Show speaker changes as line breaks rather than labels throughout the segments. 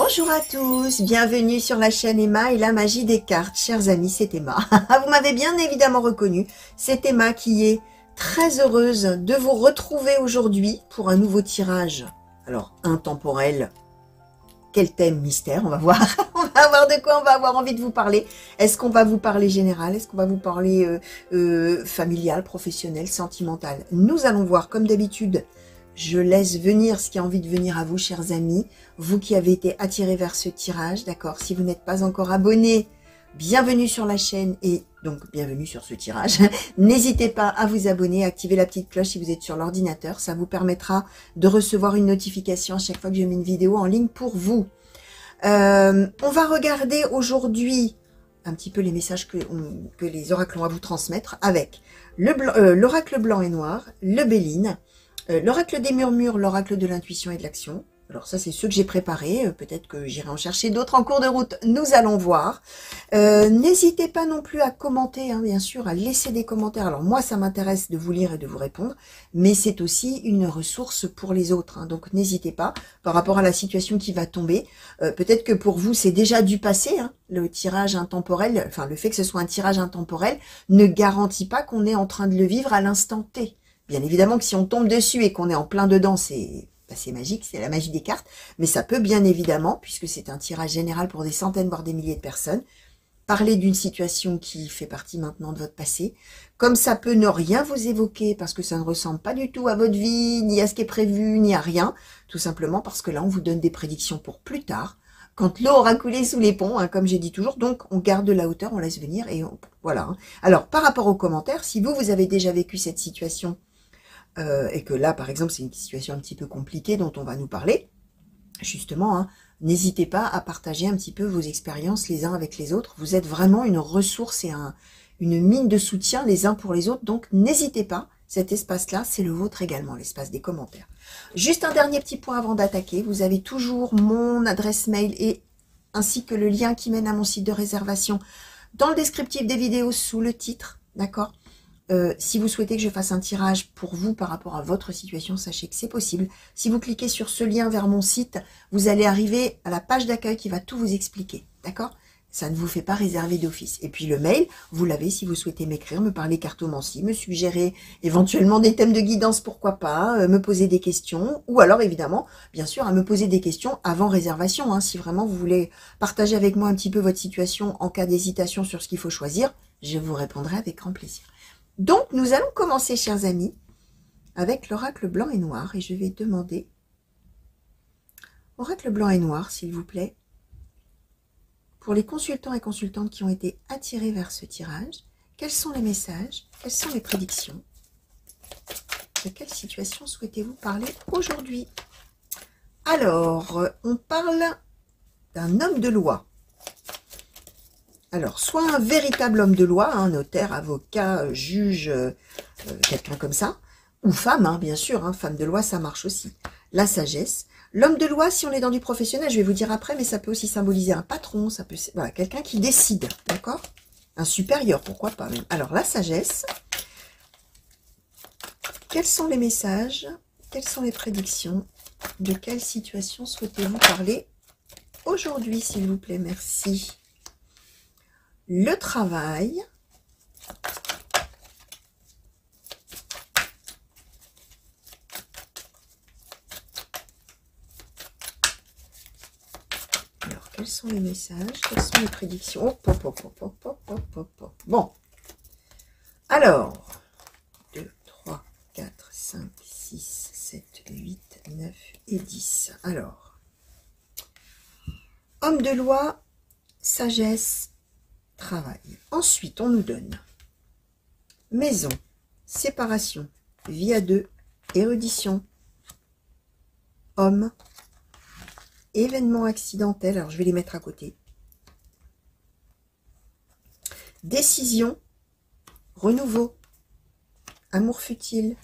Bonjour à tous, bienvenue sur la chaîne Emma et la magie des cartes. Chers amis, c'est Emma. Vous m'avez bien évidemment reconnu, c'est Emma qui est très heureuse de vous retrouver aujourd'hui pour un nouveau tirage. Alors, intemporel, quel thème mystère, on va voir. On va voir de quoi on va avoir envie de vous parler. Est-ce qu'on va vous parler général? Est-ce qu'on va vous parler familial, professionnel, sentimental? Nous allons voir, comme d'habitude. Je laisse venir ce qui a envie de venir à vous, chers amis. Vous qui avez été attirés vers ce tirage, d'accord? Si vous n'êtes pas encore abonné, bienvenue sur la chaîne et donc bienvenue sur ce tirage. N'hésitez pas à vous abonner, à activer la petite cloche si vous êtes sur l'ordinateur. Ça vous permettra de recevoir une notification à chaque fois que je mets une vidéo en ligne pour vous. On va regarder aujourd'hui un petit peu les messages que les oracles ont à vous transmettre avec l'oracle blanc et noir, le Béline, l'oracle des murmures, l'oracle de l'intuition et de l'action. Alors ça, c'est ceux que j'ai préparés. Peut-être que j'irai en chercher d'autres en cours de route. Nous allons voir. N'hésitez pas non plus à commenter, hein, bien sûr, à laisser des commentaires. Alors moi, ça m'intéresse de vous lire et de vous répondre. Mais c'est aussi une ressource pour les autres. Hein, donc n'hésitez pas, par rapport à la situation qui va tomber. Peut-être que pour vous, c'est déjà du passé. Hein, le tirage intemporel, enfin le fait que ce soit un tirage intemporel, ne garantit pas qu'on est en train de le vivre à l'instant T. Bien évidemment que si on tombe dessus et qu'on est en plein dedans, c'est magique, c'est la magie des cartes. Mais ça peut bien évidemment, puisque c'est un tirage général pour des centaines, voire des milliers de personnes, parler d'une situation qui fait partie maintenant de votre passé. Comme ça peut ne rien vous évoquer, parce que ça ne ressemble pas du tout à votre vie, ni à ce qui est prévu, ni à rien. Tout simplement parce que là, on vous donne des prédictions pour plus tard, quand l'eau aura coulé sous les ponts, hein, comme j'ai dit toujours. Donc, on garde de la hauteur, on laisse venir, et voilà. Hein. Alors, par rapport aux commentaires, si vous avez déjà vécu cette situation, et que là, par exemple, c'est une situation un petit peu compliquée dont on va nous parler, justement, hein, n'hésitez pas à partager un petit peu vos expériences les uns avec les autres. Vous êtes vraiment une ressource et une mine de soutien les uns pour les autres, donc n'hésitez pas, cet espace-là, c'est le vôtre également, l'espace des commentaires. Juste un dernier petit point avant d'attaquer, vous avez toujours mon adresse mail ainsi que le lien qui mène à mon site de réservation dans le descriptif des vidéos sous le titre, d'accord ? Si vous souhaitez que je fasse un tirage pour vous par rapport à votre situation, sachez que c'est possible. Si vous cliquez sur ce lien vers mon site, vous allez arriver à la page d'accueil qui va tout vous expliquer. D'accord? Ça ne vous fait pas réserver d'office. Et puis le mail, vous l'avez si vous souhaitez m'écrire, me parler cartomancie, me suggérer éventuellement des thèmes de guidance, pourquoi pas, me poser des questions. Ou alors évidemment, bien sûr, à me poser des questions avant réservation. Hein, si vraiment vous voulez partager avec moi un petit peu votre situation en cas d'hésitation sur ce qu'il faut choisir, je vous répondrai avec grand plaisir. Donc, nous allons commencer, chers amis, avec l'oracle blanc et noir. Et je vais demander, oracle blanc et noir, s'il vous plaît, pour les consultants et consultantes qui ont été attirés vers ce tirage, quels sont les messages, quelles sont les prédictions? De quelle situation souhaitez-vous parler aujourd'hui? Alors, on parle d'un homme de loi. Alors, soit un véritable homme de loi, un notaire, avocat, juge, quelqu'un comme ça, ou femme, hein, bien sûr, hein, femme de loi, ça marche aussi. La sagesse. L'homme de loi, si on est dans du professionnel, je vais vous dire après, mais ça peut aussi symboliser un patron, ça peut, voilà, quelqu'un qui décide, d'accord? Un supérieur, pourquoi pas même. Alors, la sagesse. Quels sont les messages? Quelles sont les prédictions? De quelle situation souhaitez-vous parler aujourd'hui, s'il vous plaît? Merci. Le travail, alors quels sont les messages, quelles sont les prédictions? Bon, alors 2, 3, 4, 5, 6, 7, 8, 9 et 10. Alors, homme de loi, sagesse, travail. Ensuite, on nous donne maison, séparation, vie à deux, érudition, homme, événement accidentel. Alors, je vais les mettre à côté. Décision, renouveau, amour futile,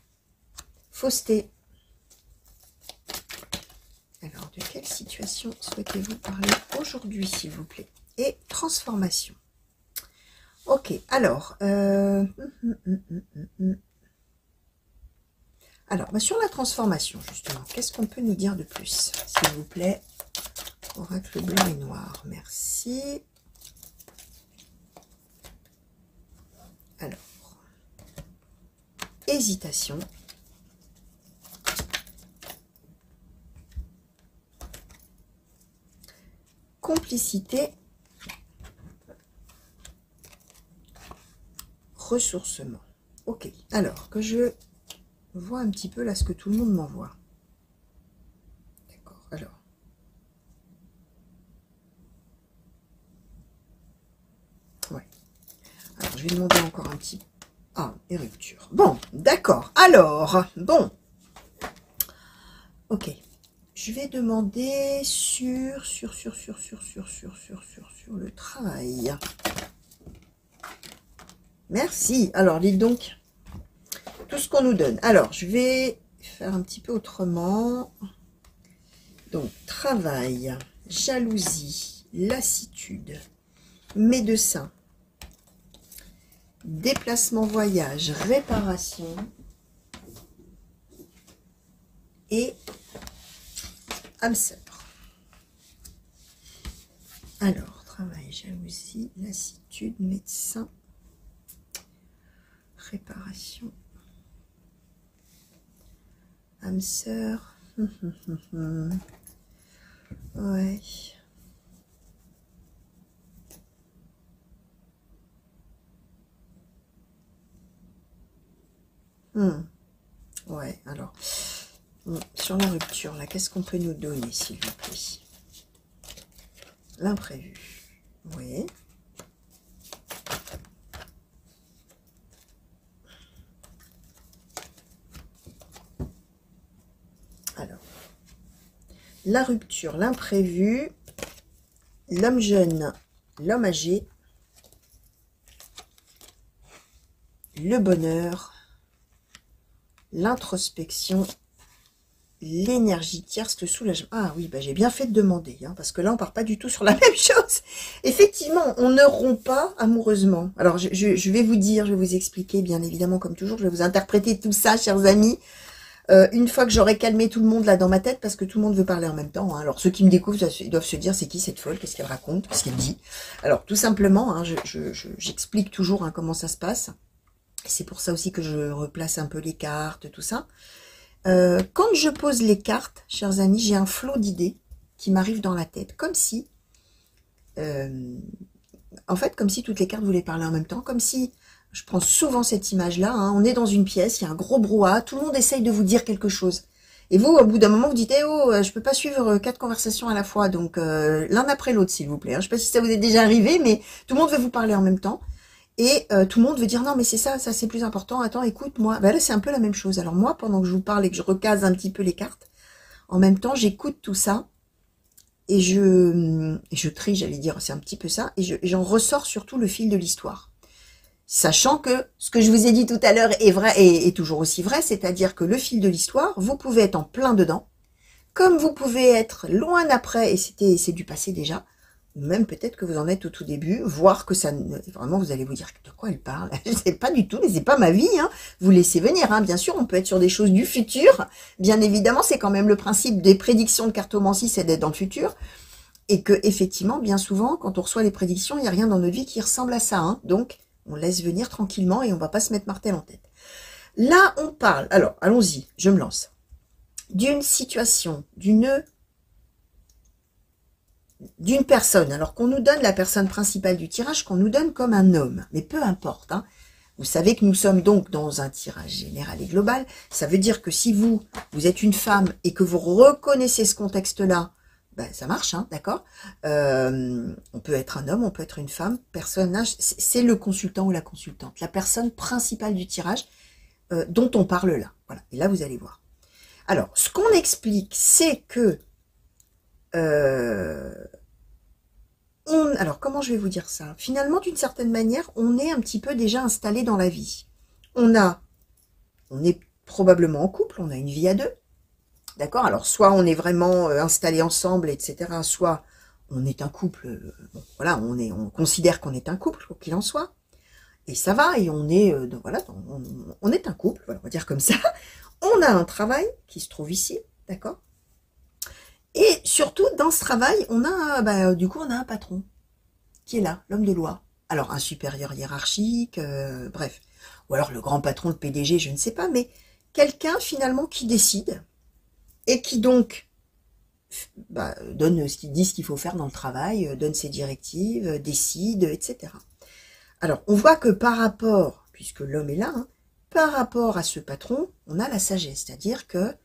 fausseté. Alors, de quelle situation souhaitez-vous parler aujourd'hui, s'il vous plaît? Et transformation. Ok, alors, sur la transformation, justement, qu'est-ce qu'on peut nous dire de plus, s'il vous plaît? Oracle blanc et noir, merci. Alors, hésitation. Complicité. Ressourcement. Ok, alors que je vois un petit peu là ce que tout le monde m'envoie. D'accord, alors. Ouais. Alors, je vais demander encore un petit... Ah, et rupture. Bon, d'accord. Alors, bon. Ok. Je vais demander sur le travail. Merci. Alors, dites donc tout ce qu'on nous donne. Alors, je vais faire un petit peu autrement. Donc, travail, jalousie, lassitude, médecin, déplacement, voyage, réparation et âme sœur. Alors, travail, jalousie, lassitude, médecin, réparation, âme sœur. Ouais. Ouais, alors, sur la rupture, là, qu'est-ce qu'on peut nous donner, s'il vous plaît? L'imprévu. Oui. Alors, la rupture, l'imprévu, l'homme jeune, l'homme âgé, le bonheur, l'introspection, l'énergie tierce, le soulagement. Ah oui, bah j'ai bien fait de demander, hein, parce que là, on part pas du tout sur la même chose. Effectivement, on ne rompt pas amoureusement. Alors, je vais vous dire, je vais vous expliquer, bien évidemment, comme toujours, je vais vous interpréter tout ça, chers amis, une fois que j'aurai calmé tout le monde là dans ma tête, parce que tout le monde veut parler en même temps. Hein. Alors, ceux qui me découvrent, ils doivent se dire, c'est qui cette folle? Qu'est-ce qu'elle raconte? Qu'est-ce qu'elle dit? Alors, tout simplement, hein, j'explique toujours hein, comment ça se passe. C'est pour ça aussi que je replace un peu les cartes, tout ça. Quand je pose les cartes, chers amis, j'ai un flot d'idées qui m'arrivent dans la tête, comme si, en fait, comme si toutes les cartes voulaient parler en même temps, comme si, je prends souvent cette image-là, hein, on est dans une pièce, il y a un gros brouhaha, tout le monde essaye de vous dire quelque chose. Et vous, au bout d'un moment, vous dites, eh oh, je peux pas suivre 4 conversations à la fois, donc l'un après l'autre, s'il vous plaît. Hein. Je sais pas si ça vous est déjà arrivé, mais tout le monde veut vous parler en même temps. Et tout le monde veut dire, non, mais c'est ça c'est plus important. Attends, écoute, moi. Ben là, c'est un peu la même chose. Alors moi, pendant que je vous parle et que je recase un petit peu les cartes, en même temps, j'écoute tout ça. Et je trie, j'allais dire, c'est un petit peu ça. Et j'en ressors surtout le fil de l'histoire. Sachant que ce que je vous ai dit tout à l'heure est vrai et est toujours aussi vrai, c'est-à-dire que le fil de l'histoire, vous pouvez être en plein dedans, comme vous pouvez être loin après, et c'est du passé déjà, même peut-être que vous en êtes au tout début, voir que ça, vraiment vous allez vous dire de quoi elle parle, je sais pas du tout, mais c'est pas ma vie, hein. Vous laissez venir, hein. Bien sûr, on peut être sur des choses du futur, bien évidemment, c'est quand même le principe des prédictions de cartomancie, c'est d'être dans le futur, et que effectivement, bien souvent, quand on reçoit les prédictions, il n'y a rien dans notre vie qui ressemble à ça, hein. Donc, on laisse venir tranquillement et on va pas se mettre martel en tête. Là, on parle, alors, allons-y, je me lance, d'une situation, d'une personne, alors qu'on nous donne la personne principale du tirage, qu'on nous donne comme un homme, mais peu importe, hein. Vous savez que nous sommes donc dans un tirage général et global, ça veut dire que si vous êtes une femme et que vous reconnaissez ce contexte-là, ben, ça marche, hein, d'accord. On peut être un homme, on peut être une femme, personnage, c'est le consultant ou la consultante, la personne principale du tirage dont on parle là, voilà, et là vous allez voir. Alors, ce qu'on explique, c'est que alors, comment je vais vous dire ça? Finalement, d'une certaine manière, on est un petit peu déjà installé dans la vie. On est probablement en couple, on a une vie à deux. D'accord? Alors, soit on est vraiment installé ensemble, etc. Soit on est un couple, bon, voilà, on considère qu'on est un couple, quoi qu'il en soit. Et ça va, et on est, voilà, on est un couple, voilà, on va dire comme ça. On a un travail qui se trouve ici, d'accord? Et surtout, dans ce travail, on a, du coup, on a un patron qui est là, l'homme de loi. Alors, un supérieur hiérarchique, bref. Ou alors le grand patron, le PDG, je ne sais pas, mais quelqu'un finalement qui décide et qui donc donne ce qu'il dit, ce qu'il faut faire dans le travail, donne ses directives, décide, etc. Alors, on voit que par rapport, puisque l'homme est là, hein, par rapport à ce patron, on a la sagesse, c'est-à-dire que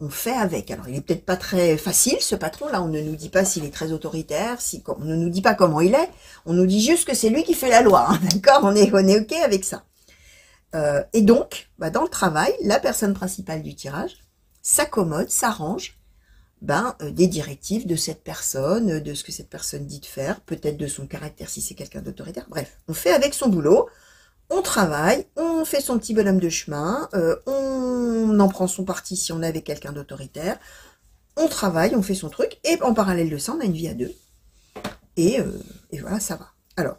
on fait avec. Alors, il est peut-être pas très facile, ce patron-là, on ne nous dit pas s'il est très autoritaire, on ne nous dit pas comment il est, on nous dit juste que c'est lui qui fait la loi, hein, d'accord, on est OK avec ça. Et donc, dans le travail, la personne principale du tirage s'accommode, s'arrange des directives de cette personne, de ce que cette personne dit de faire, peut-être de son caractère si c'est quelqu'un d'autoritaire. Bref, on fait avec son boulot, on travaille, on fait son petit bonhomme de chemin, on en prend son parti si on est avec quelqu'un d'autoritaire, on travaille, on fait son truc, et en parallèle de ça, on a une vie à deux. Et voilà, ça va. Alors,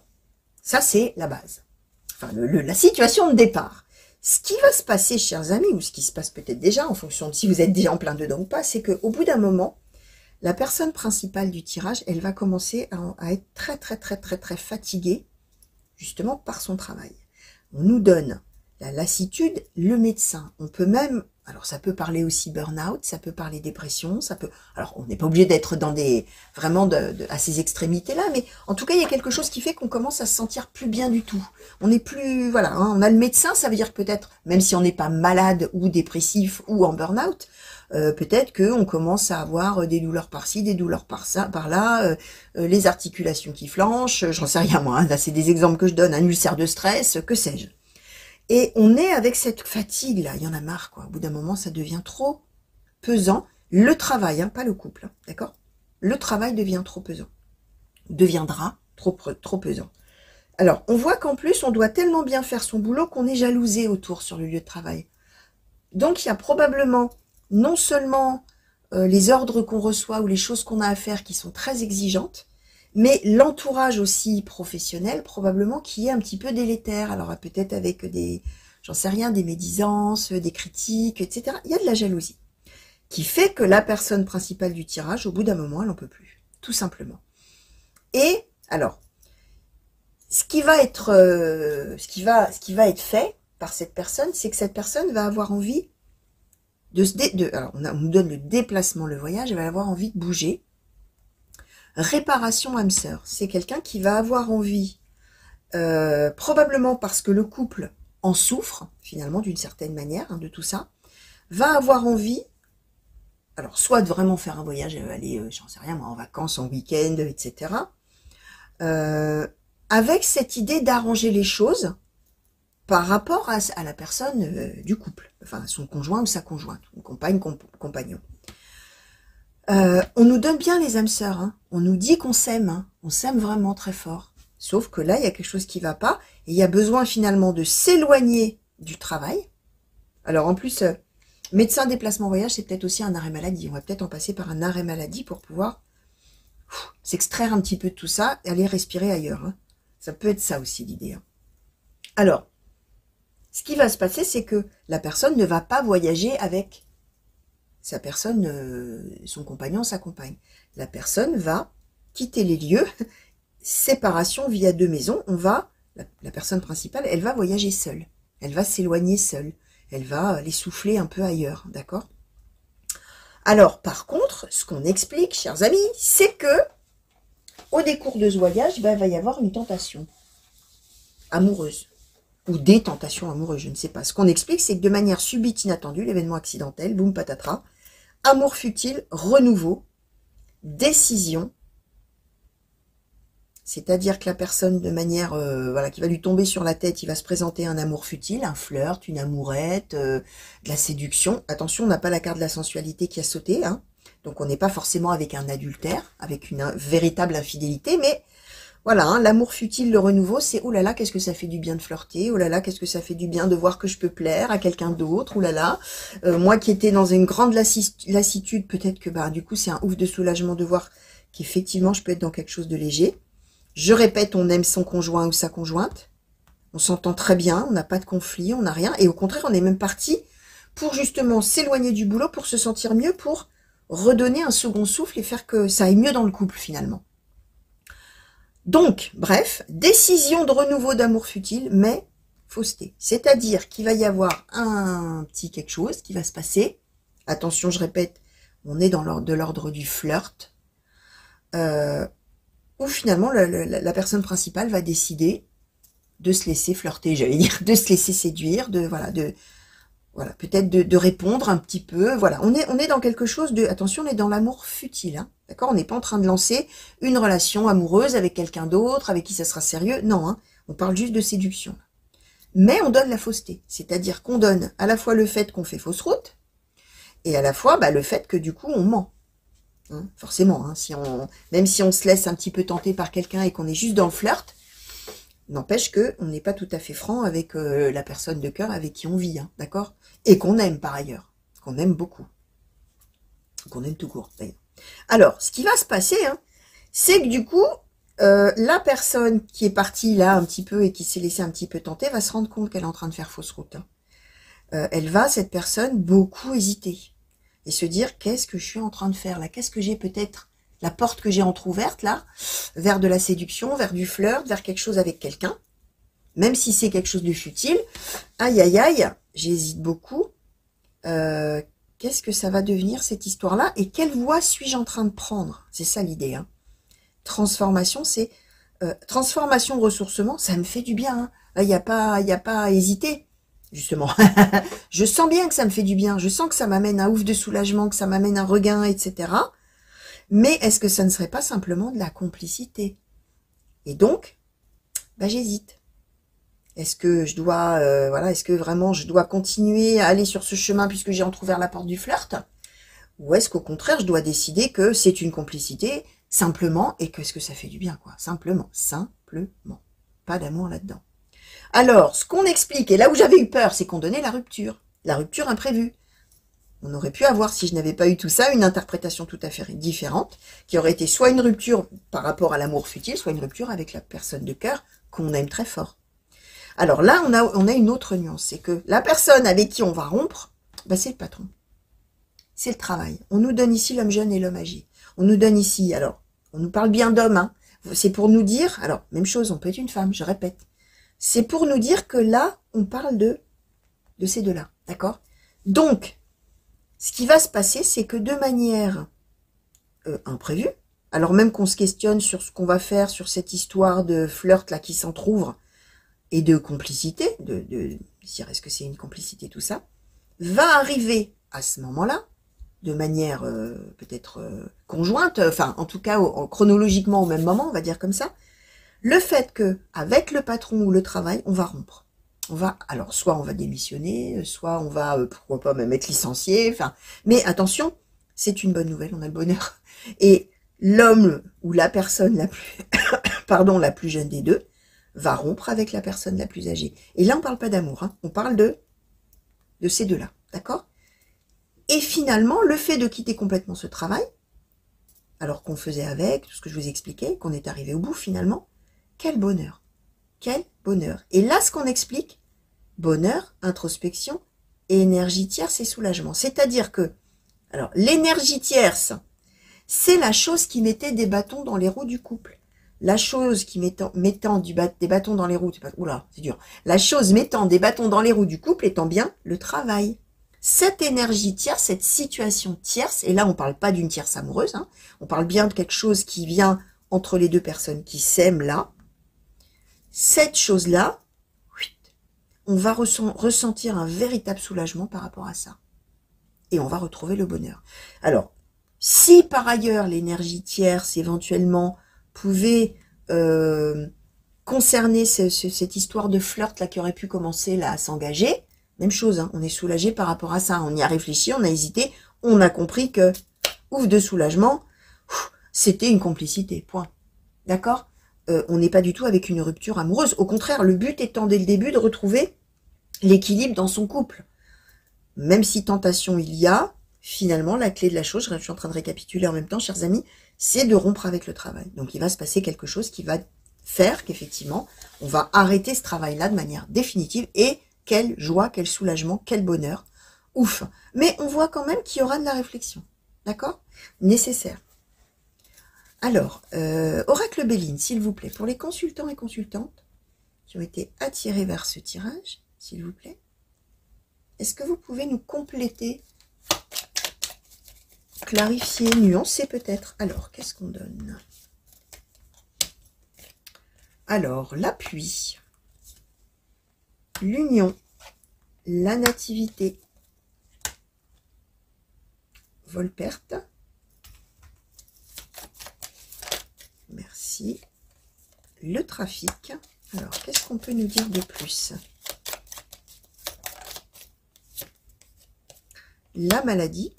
ça c'est la base. Enfin, la situation de départ. Ce qui va se passer, chers amis, ou ce qui se passe peut-être déjà, en fonction de si vous êtes déjà en plein dedans ou pas, c'est qu'au bout d'un moment, la personne principale du tirage, elle va commencer à être très, très, très, très, très fatiguée, justement par son travail. On nous donne la lassitude, le médecin. On peut même, alors ça peut parler aussi burn-out, ça peut parler dépression, ça peut, alors on n'est pas obligé d'être dans vraiment à ces extrémités-là, mais en tout cas, il y a quelque chose qui fait qu'on commence à se sentir plus bien du tout. On n'est plus, voilà, hein, on a le médecin, ça veut dire peut-être, même si on n'est pas malade ou dépressif ou en burn-out, peut-être qu'on commence à avoir des douleurs par-ci, des douleurs par-là, les articulations qui flanchent, j'en sais rien moi, hein, là c'est des exemples que je donne, un ulcère de stress, que sais-je. Et on est avec cette fatigue là, il y en a marre quoi, au bout d'un moment ça devient trop pesant, le travail, hein, pas le couple, hein, d'accord? Le travail devient trop pesant, deviendra trop pesant. Alors on voit qu'en plus on doit tellement bien faire son boulot qu'on est jalousé autour sur le lieu de travail. Donc il y a probablement non seulement les ordres qu'on reçoit ou les choses qu'on a à faire qui sont très exigeantes, mais l'entourage aussi professionnel, probablement, qui est un petit peu délétère. Alors peut-être avec j'en sais rien, des médisances, des critiques, etc. Il y a de la jalousie, qui fait que la personne principale du tirage, au bout d'un moment, elle n'en peut plus, tout simplement. Et alors, ce qui va être fait par cette personne, c'est que cette personne va avoir envie alors on nous donne le déplacement, le voyage, elle va avoir envie de bouger. Réparation âme sœur, c'est quelqu'un qui va avoir envie, probablement parce que le couple en souffre, finalement, d'une certaine manière, hein, de tout ça, va avoir envie, alors soit de vraiment faire un voyage, aller, j'en sais rien moi, en vacances, en week-end, etc., avec cette idée d'arranger les choses par rapport à la personne du couple, enfin son conjoint ou sa conjointe, ou compagnon. On nous donne bien les âmes sœurs, hein. On nous dit qu'on s'aime, hein. On s'aime vraiment très fort. Sauf que là, il y a quelque chose qui va pas, et il y a besoin finalement de s'éloigner du travail. Alors en plus, médecin déplacement voyage, c'est peut-être aussi un arrêt maladie. On va peut-être en passer par un arrêt maladie pour pouvoir s'extraire un petit peu de tout ça et aller respirer ailleurs, hein. Ça peut être ça aussi l'idée, hein. Alors, ce qui va se passer, c'est que la personne ne va pas voyager avec sa personne, son compagnon, sa compagne. La personne va quitter les lieux, séparation via deux maisons, la personne principale, elle va voyager seule, elle va s'éloigner seule, elle va aller souffler un peu ailleurs, d'accord? Alors, par contre, ce qu'on explique, chers amis, c'est que, au décours de ce voyage, il va y avoir une tentation amoureuse. Ou des tentations amoureuses, je ne sais pas. Ce qu'on explique, c'est que de manière subite, inattendue, l'événement accidentel, boum patatras, amour futile, renouveau, décision, c'est-à-dire que la personne, de manière, qui va lui tomber sur la tête, il va se présenter un amour futile, un flirt, une amourette, de la séduction. Attention, on n'a pas la carte de la sensualité qui a sauté, hein. Donc on n'est pas forcément avec un adultère, avec une véritable infidélité, mais voilà, hein, l'amour futile, le renouveau, c'est oh là là, qu'est-ce que ça fait du bien de flirter, oh là là, qu'est-ce que ça fait du bien de voir que je peux plaire à quelqu'un d'autre, oh là là, moi qui étais dans une grande lassitude, peut-être que du coup c'est un ouf de soulagement de voir qu'effectivement je peux être dans quelque chose de léger. Je répète, on aime son conjoint ou sa conjointe, on s'entend très bien, on n'a pas de conflit, on n'a rien, et au contraire on est même parti pour justement s'éloigner du boulot, pour se sentir mieux, pour redonner un second souffle et faire que ça aille mieux dans le couple finalement. Donc, bref, décision de renouveau d'amour futile, mais fausseté. C'est-à-dire qu'il va y avoir un petit quelque chose qui va se passer. Attention, je répète, on est dans de l'ordre du flirt, où finalement la personne principale va décider de se laisser flirter, j'allais dire, de se laisser séduire, voilà, peut-être de répondre un petit peu. Voilà, on est dans quelque chose de, attention, on est dans l'amour futile, hein, d'accord? On n'est pas en train de lancer une relation amoureuse avec quelqu'un d'autre, avec qui ça sera sérieux. Non, hein, on parle juste de séduction. Mais on donne la fausseté, c'est-à-dire qu'on donne à la fois le fait qu'on fait fausse route, et à la fois le fait que du coup on ment. Hein, forcément, hein, même si on se laisse un petit peu tenter par quelqu'un et qu'on est juste dans le flirt, n'empêche qu'on n'est pas tout à fait franc avec la personne de cœur avec qui on vit, hein, d'accord? Et qu'on aime par ailleurs, qu'on aime beaucoup, qu'on aime tout court d'ailleurs. Alors, ce qui va se passer, hein, c'est que du coup, la personne qui est partie là un petit peu et qui s'est laissée un petit peu tenter va se rendre compte qu'elle est en train de faire fausse route. Hein. Elle va, cette personne, beaucoup hésiter et se dire, qu'est-ce que je suis en train de faire là? Qu'est-ce que j'ai peut-être, la porte que j'ai entrouverte là, vers de la séduction, vers du flirt, vers quelque chose avec quelqu'un, même si c'est quelque chose de futile. Aïe, aïe, aïe, j'hésite beaucoup. Qu'est-ce que ça va devenir cette histoire-là? Et quelle voie suis-je en train de prendre? C'est ça l'idée. Hein. Transformation, c'est... transformation, ressourcement, ça me fait du bien. Hein. Là, il n'y a pas à hésiter. Justement, je sens bien que ça me fait du bien, je sens que ça m'amène un ouf de soulagement, que ça m'amène un regain, etc. Mais est-ce que ça ne serait pas simplement de la complicité? Et donc, j'hésite. Est-ce que je dois, est-ce que vraiment je dois continuer à aller sur ce chemin puisque j'ai entrouvert la porte du flirt? Ou est-ce qu'au contraire, je dois décider que c'est une complicité, simplement, et que ce que ça fait du bien, quoi. Simplement. Pas d'amour là-dedans. Alors, ce qu'on explique, et là où j'avais eu peur, c'est qu'on donnait la rupture imprévue. On aurait pu avoir, si je n'avais pas eu tout ça, une interprétation tout à fait différente, qui aurait été soit une rupture par rapport à l'amour futile, soit une rupture avec la personne de cœur qu'on aime très fort. Alors là, on a une autre nuance, c'est que la personne avec qui on va rompre, c'est le patron. C'est le travail. On nous donne ici l'homme jeune et l'homme âgé. On nous donne ici, alors, on nous parle bien d'homme, hein. C'est pour nous dire, alors, même chose, on peut être une femme, je répète. C'est pour nous dire que là, on parle de ces deux-là, d'accord? Donc, ce qui va se passer, c'est que de manière imprévue, alors même qu'on se questionne sur ce qu'on va faire, sur cette histoire de flirt là qui s'entrouvre, et de complicité, de dire est-ce que c'est une complicité, tout ça, va arriver à ce moment-là, de manière peut-être conjointe, enfin en tout cas chronologiquement au même moment, on va dire comme ça, le fait que avec le patron ou le travail, on va rompre. Alors soit on va démissionner, soit on va, pourquoi pas même être licencié, enfin, mais attention, c'est une bonne nouvelle, on a le bonheur. Et l'homme ou la personne la plus, la plus jeune des deux, va rompre avec la personne la plus âgée. Et là, on parle pas d'amour, hein, on parle de ces deux-là, d'accord? Et finalement, le fait de quitter complètement ce travail, alors qu'on faisait avec, tout ce que je vous expliquais, qu'on est arrivé au bout finalement, quel bonheur! Quel bonheur! Et là, ce qu'on explique, bonheur, introspection et énergie tierce et soulagement. C'est-à-dire que, alors, l'énergie tierce, c'est la chose qui mettait des bâtons dans les roues du couple. La chose qui mettant des bâtons dans les roues, oula, c'est dur. La chose mettant des bâtons dans les roues du couple étant bien le travail. Cette énergie tierce, cette situation tierce, et là on parle pas d'une tierce amoureuse, hein, on parle bien de quelque chose qui vient entre les deux personnes qui s'aiment là. Cette chose-là, on va ressentir un véritable soulagement par rapport à ça. Et on va retrouver le bonheur. Alors, si par ailleurs l'énergie tierce éventuellement pouvait concerner cette histoire de flirt là qui aurait pu commencer là à s'engager, même chose, hein, on est soulagé par rapport à ça, on y a réfléchi, on a hésité, on a compris que, ouf de soulagement, c'était une complicité, point. D'accord? On n'est pas du tout avec une rupture amoureuse, au contraire, le but étant dès le début de retrouver l'équilibre dans son couple. Même si tentation il y a, finalement, la clé de la chose, je suis en train de récapituler en même temps, chers amis, c'est de rompre avec le travail. Donc, il va se passer quelque chose qui va faire qu'effectivement, on va arrêter ce travail-là de manière définitive. Et quelle joie, quel soulagement, quel bonheur. Ouf. Mais on voit quand même qu'il y aura de la réflexion. d'accord? Nécessaire. Alors, Oracle Béline, s'il vous plaît, pour les consultants et consultantes qui ont été attirés vers ce tirage, s'il vous plaît, est-ce que vous pouvez nous compléter, clarifier, nuancer peut-être? Alors, qu'est-ce qu'on donne? Alors, l'appui, l'union, la nativité, vol-perte. Merci. Le trafic. Alors, qu'est-ce qu'on peut nous dire de plus? La maladie.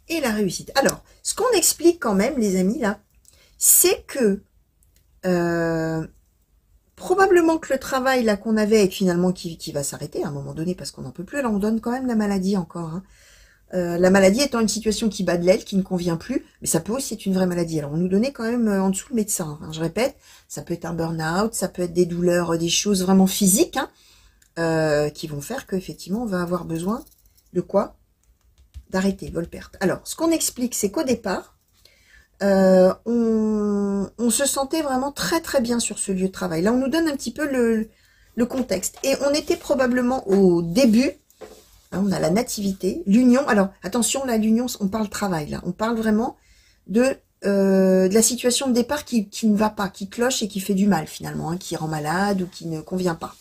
Et la réussite. Alors, ce qu'on explique quand même, les amis, là, c'est que probablement que le travail là qu'on avait et finalement qui va s'arrêter à un moment donné parce qu'on n'en peut plus, là on donne quand même la maladie encore. Hein. La maladie étant une situation qui bat de l'aile, qui ne convient plus, mais ça peut aussi être une vraie maladie. Alors on nous donnait quand même en dessous le médecin. Hein. Je répète, ça peut être un burn-out, ça peut être des douleurs, des choses vraiment physiques hein, qui vont faire qu'effectivement on va avoir besoin de quoi? D'arrêter, vol-perte. Alors ce qu'on explique, c'est qu'au départ, on se sentait vraiment très très bien sur ce lieu de travail. Là, on nous donne un petit peu le contexte. Et on était probablement au début, hein, on a la nativité, l'union. Alors, attention, là, l'union, on parle travail. Là, on parle vraiment de la situation de départ qui ne va pas, qui cloche et qui fait du mal finalement, hein, qui rend malade ou qui ne convient pas.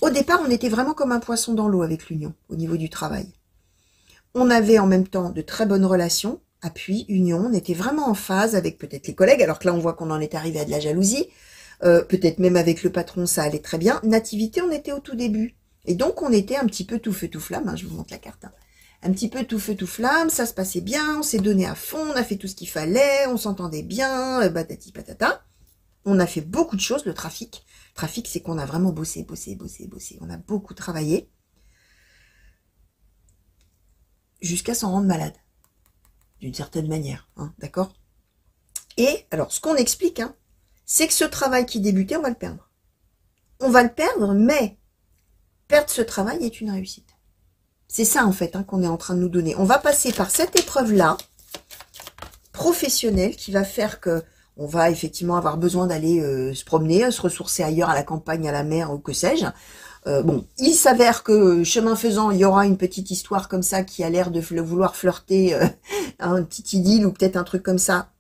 Au départ, on était vraiment comme un poisson dans l'eau avec l'union, au niveau du travail. On avait en même temps de très bonnes relations, appui, union, on était vraiment en phase avec peut-être les collègues, alors que là on voit qu'on en est arrivé à de la jalousie, peut-être même avec le patron ça allait très bien. Nativité, on était au tout début, et donc on était un petit peu tout feu tout flamme, hein, je vous montre la carte, hein. Un petit peu tout feu tout flamme, ça se passait bien, on s'est donné à fond, on a fait tout ce qu'il fallait, on s'entendait bien, patati patata. On a fait beaucoup de choses, le trafic. Trafic, c'est qu'on a vraiment bossé, on a beaucoup travaillé, jusqu'à s'en rendre malade. D'une certaine manière, hein, d'accord? Et alors, ce qu'on explique, hein, c'est que ce travail qui débutait, on va le perdre. On va le perdre, mais perdre ce travail est une réussite. C'est ça, en fait, hein, qu'on est en train de nous donner. On va passer par cette épreuve-là, professionnelle, qui va faire que on va effectivement avoir besoin d'aller se promener, se ressourcer ailleurs, à la campagne, à la mer, ou que sais-je. Bon, il s'avère que chemin faisant, il y aura une petite histoire comme ça qui a l'air de vouloir flirter un petit idylle ou peut-être un truc comme ça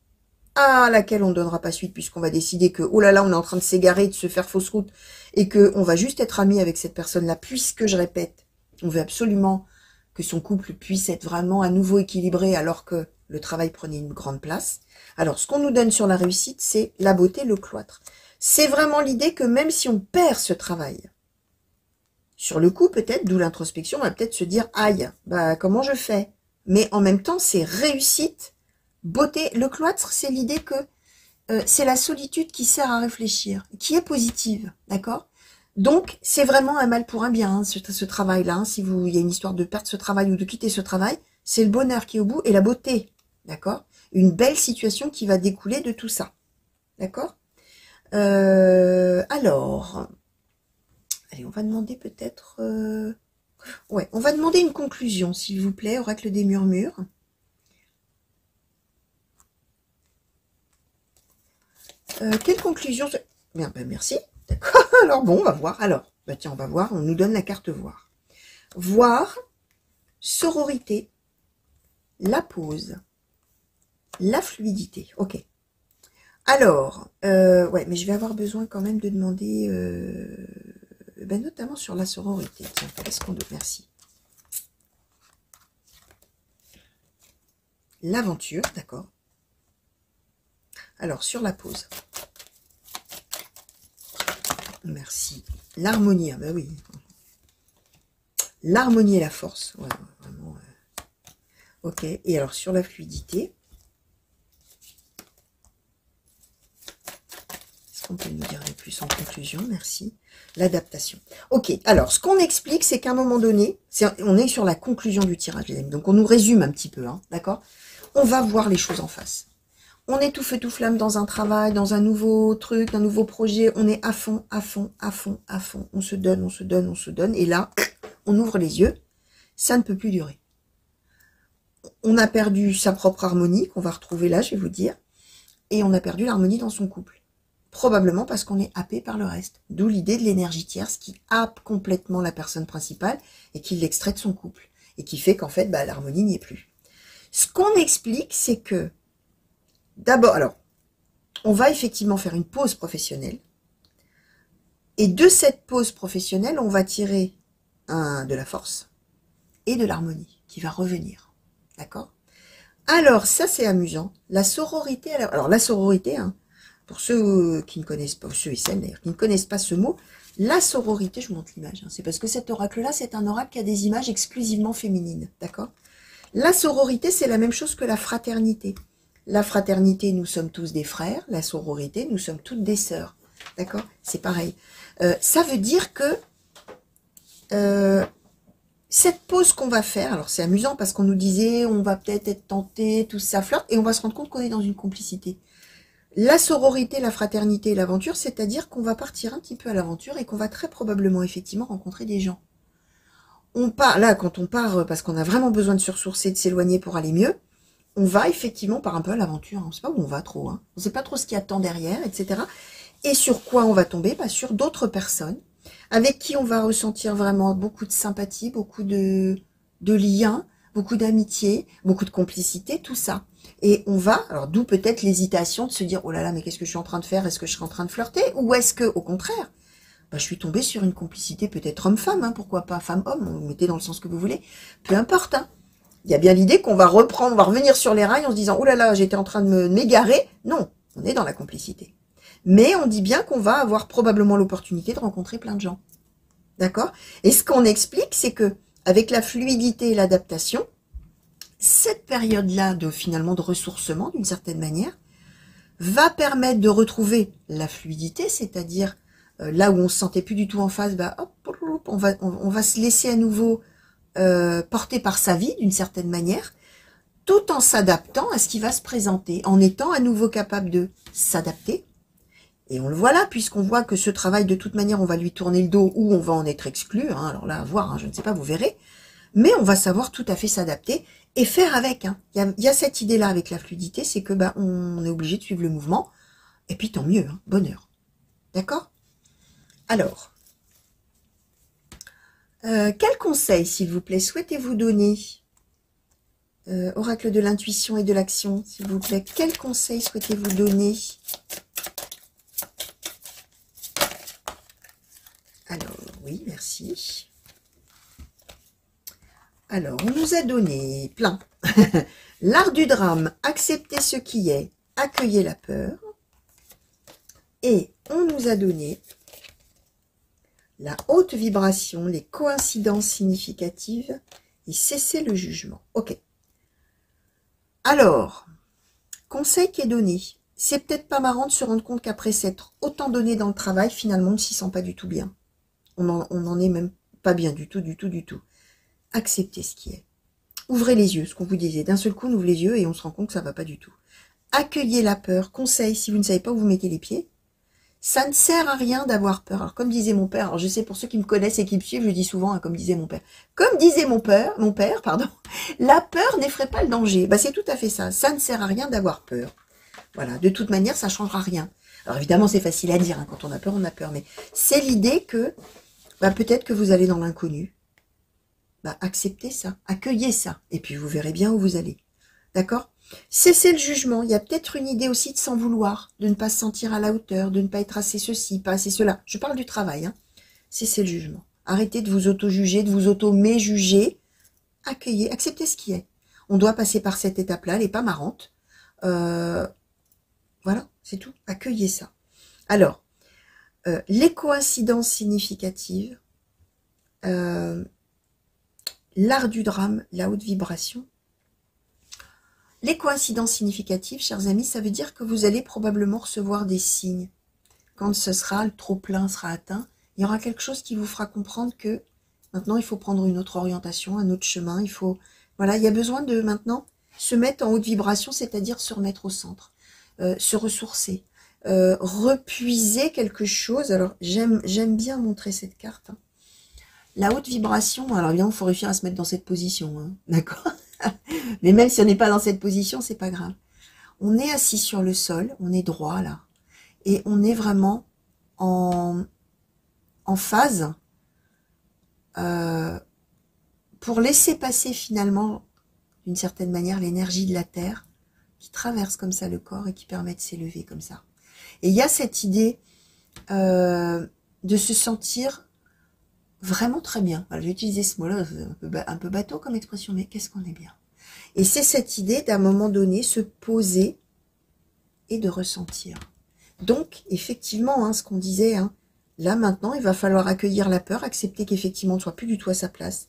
à laquelle on ne donnera pas suite puisqu'on va décider que oh là là, on est en train de s'égarer, de se faire fausse route et que on va juste être amis avec cette personne-là puisque je répète, on veut absolument que son couple puisse être vraiment à nouveau équilibré alors que le travail prenait une grande place. Alors, ce qu'on nous donne sur la réussite, c'est la beauté, le cloître. C'est vraiment l'idée que même si on perd ce travail, sur le coup, peut-être, d'où l'introspection, on va peut-être se dire, aïe, bah, comment je fais? Mais en même temps, c'est réussite, beauté. Le cloître, c'est l'idée que c'est la solitude qui sert à réfléchir, qui est positive, d'accord? Donc, c'est vraiment un mal pour un bien, hein, ce travail-là. Hein, si il y a une histoire de perdre ce travail ou de quitter ce travail, c'est le bonheur qui est au bout et la beauté, d'accord? Une belle situation qui va découler de tout ça, d'accord? Alors... Allez, on va demander peut-être... Ouais, on va demander une conclusion, s'il vous plaît, oracle des murmures. Quelle conclusion? Bien, ben merci. D'accord. Alors bon, on va voir. Alors, bah tiens, on va voir. On nous donne la carte voir. Voir, sororité, la pause, la fluidité. Ok. Alors, ouais, mais je vais avoir besoin quand même de demander... ben notamment sur la sororité. Tiens, qu'est-ce qu'on doit... Merci. L'aventure, d'accord. Alors, sur la pause. Merci. L'harmonie, ah ben oui. L'harmonie et la force. Ouais, vraiment. Ok. Et alors, sur la fluidité. Est-ce qu'on peut nous dire de plus en conclusion? Merci. L'adaptation. Ok. Alors, ce qu'on explique, c'est qu'à un moment donné, on est sur la conclusion du tirage, les amis. Donc, on nous résume un petit peu, hein, d'accord? On va voir les choses en face. On est tout feu tout flamme dans un travail, dans un nouveau truc, un nouveau projet. On est à fond, à fond, à fond, à fond. On se donne, on se donne, on se donne. Et là, on ouvre les yeux. ça ne peut plus durer. On a perdu sa propre harmonie, qu'on va retrouver là, je vais vous dire, et on a perdu l'harmonie dans son couple. Probablement parce qu'on est happé par le reste. D'où l'idée de l'énergie tierce qui happe complètement la personne principale et qui l'extrait de son couple. Et qui fait qu'en fait, l'harmonie n'y est plus. Ce qu'on explique, c'est que, d'abord, alors, on va effectivement faire une pause professionnelle. Et de cette pause professionnelle, on va tirer de la force et de l'harmonie qui va revenir. D'accord? Alors, ça c'est amusant. La sororité, alors la sororité, hein, pour ceux qui ne connaissent pas, ceux et celles d'ailleurs, qui ne connaissent pas ce mot, la sororité, je vous montre l'image, hein, c'est parce que cet oracle-là, c'est un oracle qui a des images exclusivement féminines. D'accord? La sororité, c'est la même chose que la fraternité. La fraternité, nous sommes tous des frères. La sororité, nous sommes toutes des sœurs. D'accord? C'est pareil. Ça veut dire que cette pause qu'on va faire, alors c'est amusant parce qu'on nous disait on va peut-être être tenté, tout ça flirte, et on va se rendre compte qu'on est dans une complicité. La sororité, la fraternité et l'aventure, c'est-à-dire qu'on va partir un petit peu à l'aventure et qu'on va très probablement effectivement rencontrer des gens. On part, là, quand on part, parce qu'on a vraiment besoin de se ressourcer, de s'éloigner pour aller mieux, on va effectivement par un peu à l'aventure. On ne sait pas où on va trop, hein. On ne sait pas trop ce qu'il y a de temps derrière, etc. Et sur quoi on va tomber? Sur d'autres personnes avec qui on va ressentir vraiment beaucoup de sympathie, beaucoup de liens, beaucoup d'amitié, beaucoup de complicité, tout ça. Et on va, alors d'où peut-être l'hésitation de se dire, oh là là, mais qu'est-ce que je suis en train de faire? Est-ce que je serai en train de flirter? Ou est-ce que, au contraire, je suis tombée sur une complicité peut-être homme-femme, hein, pourquoi pas femme-homme, vous mettez dans le sens que vous voulez, peu importe. Hein. Il y a bien l'idée qu'on va reprendre, on va revenir sur les rails en se disant, oh là là, j'étais en train de m'égarer. Non, on est dans la complicité. Mais on dit bien qu'on va avoir probablement l'opportunité de rencontrer plein de gens. D'accord? Et ce qu'on explique, c'est que avec la fluidité et l'adaptation, cette période-là finalement de ressourcement, d'une certaine manière, va permettre de retrouver la fluidité, c'est-à-dire là où on se sentait plus du tout en phase, hop, on va se laisser à nouveau porter par sa vie, d'une certaine manière, tout en s'adaptant à ce qui va se présenter, en étant à nouveau capable de s'adapter. Et on le voit là, puisqu'on voit que ce travail, de toute manière, on va lui tourner le dos ou on va en être exclu. Hein, alors là, à voir, hein, je ne sais pas, vous verrez. Mais on va savoir tout à fait s'adapter et faire avec. Hein. Il y a cette idée-là avec la fluidité, c'est que on est obligé de suivre le mouvement. Et puis tant mieux, hein, bonheur. D'accord? Alors, quel conseil, s'il vous plaît, souhaitez-vous donner oracle de l'intuition et de l'action, s'il vous plaît. Quel conseil souhaitez-vous donner? Alors, oui, merci. Alors, on nous a donné plein. L'art du drame, accepter ce qui est, accueillir la peur. Et on nous a donné la haute vibration, les coïncidences significatives et cesser le jugement. Ok. Alors, conseil qui est donné. C'est peut-être pas marrant de se rendre compte qu'après s'être autant donné dans le travail, finalement, on ne s'y sent pas du tout bien. On n'en est même pas bien du tout, du tout, du tout. Acceptez ce qui est. Ouvrez les yeux, ce qu'on vous disait. D'un seul coup, on ouvre les yeux et on se rend compte que ça ne va pas du tout. Accueillez la peur. Conseil, si vous ne savez pas où vous mettez les pieds, ça ne sert à rien d'avoir peur. Alors, comme disait mon père, alors je sais pour ceux qui me connaissent et qui me suivent, je dis souvent, hein, comme disait mon père. Comme disait mon père, la peur n'effraie pas le danger. C'est tout à fait ça. Ça ne sert à rien d'avoir peur. Voilà, de toute manière, ça ne changera rien. Alors évidemment, c'est facile à dire, hein, quand on a peur, mais c'est l'idée que peut-être que vous allez dans l'inconnu. Acceptez ça, accueillez ça, et puis vous verrez bien où vous allez. D'accord? Cessez le jugement. Il y a peut-être une idée aussi de s'en vouloir, de ne pas se sentir à la hauteur, de ne pas être assez ceci, pas assez cela. Je parle du travail. Hein. Cessez le jugement. Arrêtez de vous auto-juger, de vous auto-méjuger. Accueillez, acceptez ce qui est. On doit passer par cette étape-là, elle n'est pas marrante. Voilà, c'est tout. Accueillez ça. Alors, les coïncidences significatives, l'art du drame, la haute vibration. Les coïncidences significatives, chers amis, ça veut dire que vous allez probablement recevoir des signes. Quand le trop-plein sera atteint, il y aura quelque chose qui vous fera comprendre que maintenant, il faut prendre une autre orientation, un autre chemin. Il y a besoin de maintenant se mettre en haute vibration, c'est-à-dire se remettre au centre, se ressourcer, repuiser quelque chose. Alors, j'aime bien montrer cette carte. Hein. la haute vibration, alors évidemment, il faut réussir à se mettre dans cette position, hein, d'accord? Mais même si on n'est pas dans cette position, c'est pas grave. On est assis sur le sol, on est droit là, et on est vraiment en phase pour laisser passer finalement, d'une certaine manière, l'énergie de la Terre qui traverse comme ça le corps et qui permet de s'élever comme ça. Et il y a cette idée de se sentir vraiment très bien. Voilà, j'ai utilisé ce mot-là, un peu bateau comme expression, mais qu'est-ce qu'on est bien. Et c'est cette idée d'un moment donné se poser et de ressentir. Donc, effectivement, hein, ce qu'on disait, hein, là maintenant, il va falloir accueillir la peur, accepter qu'effectivement on ne soit plus du tout à sa place,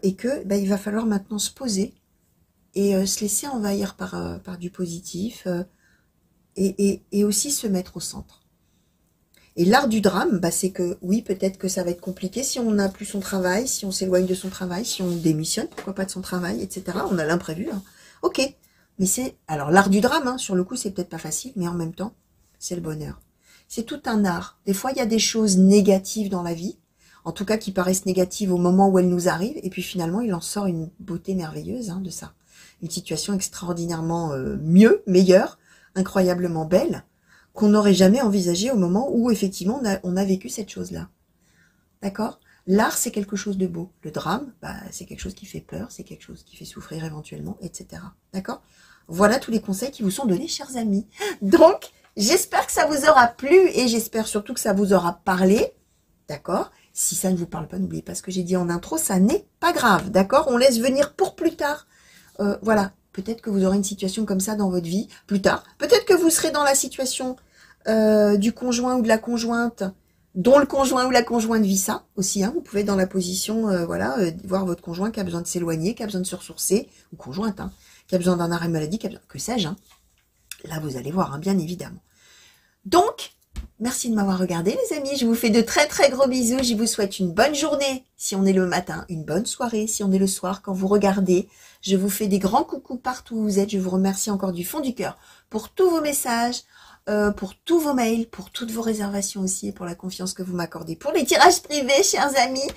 et que il va falloir maintenant se poser et se laisser envahir par du positif, et aussi se mettre au centre. Et l'art du drame, c'est que oui, peut-être que ça va être compliqué si on n'a plus son travail, si on s'éloigne de son travail, si on démissionne, pourquoi pas de son travail, etc. On a l'imprévu. Hein. Ok, mais c'est... Alors l'art du drame, hein, sur le coup, c'est peut-être pas facile, mais en même temps, c'est le bonheur. C'est tout un art. Des fois, il y a des choses négatives dans la vie, en tout cas qui paraissent négatives au moment où elles nous arrivent, et puis finalement, il en sort une beauté merveilleuse de ça. Une situation extraordinairement meilleure, incroyablement belle, qu'on n'aurait jamais envisagé au moment où, effectivement, on a vécu cette chose-là. D'accord? L'art, c'est quelque chose de beau. Le drame, c'est quelque chose qui fait peur, c'est quelque chose qui fait souffrir éventuellement, etc. D'accord? Voilà tous les conseils qui vous sont donnés, chers amis. Donc, j'espère que ça vous aura plu et j'espère surtout que ça vous aura parlé. D'accord? Si ça ne vous parle pas, n'oubliez pas ce que j'ai dit en intro, ça n'est pas grave. D'accord? On laisse venir pour plus tard. Voilà. Peut-être que vous aurez une situation comme ça dans votre vie plus tard. Peut-être que vous serez dans la situation du conjoint ou de la conjointe, dont le conjoint ou la conjointe vit ça aussi. Hein. Vous pouvez être dans la position, voir votre conjoint qui a besoin de s'éloigner, qui a besoin de se ressourcer, ou conjointe, hein, qui a besoin d'un arrêt maladie, qui a besoin, que sais-je. Hein. Là, vous allez voir, hein, bien évidemment. Donc, merci de m'avoir regardé, les amis. Je vous fais de très très gros bisous. Je vous souhaite une bonne journée si on est le matin, une bonne soirée si on est le soir quand vous regardez. Je vous fais des grands coucous partout où vous êtes. Je vous remercie encore du fond du cœur pour tous vos messages, pour tous vos mails, pour toutes vos réservations aussi et pour la confiance que vous m'accordez pour les tirages privés, chers amis.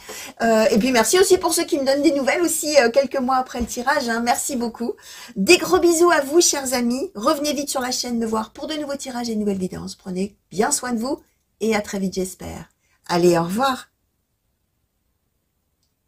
Et puis merci aussi pour ceux qui me donnent des nouvelles aussi quelques mois après le tirage. Hein. Merci beaucoup. Des gros bisous à vous, chers amis. Revenez vite sur la chaîne me voir pour de nouveaux tirages et de nouvelles vidéos. Prenez bien soin de vous et à très vite, j'espère. Allez, au revoir.